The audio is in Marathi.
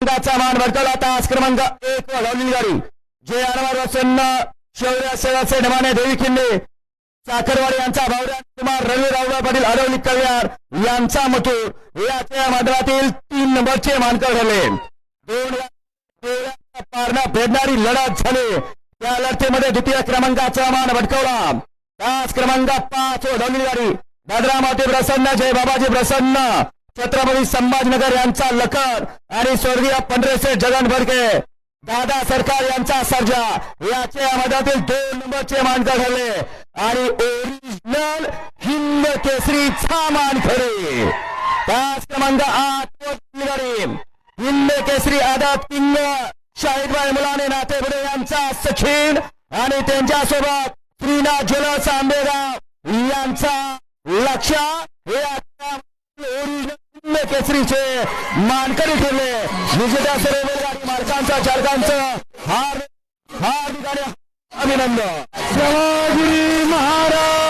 चा मान भडकवला तास क्रमांक 1 वर लावलेली गाडी जे अनवर वसन्न शौर्य सेवाचे नमाने देवी किल्ले साखरवाडी यांचा भावड्या कुमार रवी रावळा पाटील अडवली कवियार यांचा मथुर याच्या मंडळातील 3 नंबरचे मानकर ठरले। 2 पारणा भेदणारी लढत झाली। त्या लढतीमध्ये द्वितीय क्रमांकाचा मान भटकवला तास क्रमांक 5 वर लावलेली गाडी दादरा माते प्रसन्न जय बाबाजी प्रसन्न छत्रपती संभाजीनगर यांचा लखन आणि स्वर्गीय पंढरेशे जगन भडके दादा सरकार यांचा सर्जा याच्या मधातील 2 नंबरचे मानकर ठरले आणि ओरिजिनल हिंद केसरीचा मानकरी तास क्रमांक 8 वर गाडी हिंद केसरी आदात किंग शाहिदभाई मुलाने नातेपुडे यांचा सखीण आणि त्यांच्यासोबत श्रीनाथ ज्वेलर्स आंबेगाव यांचा लक्ष हे ओरिजिनल केसरीचे मानकरी ठरले। विजेत्या सर्व गाडी मालकांचं चालकांचं हार्दिक अभिनंदन। शिवाजी महाराज।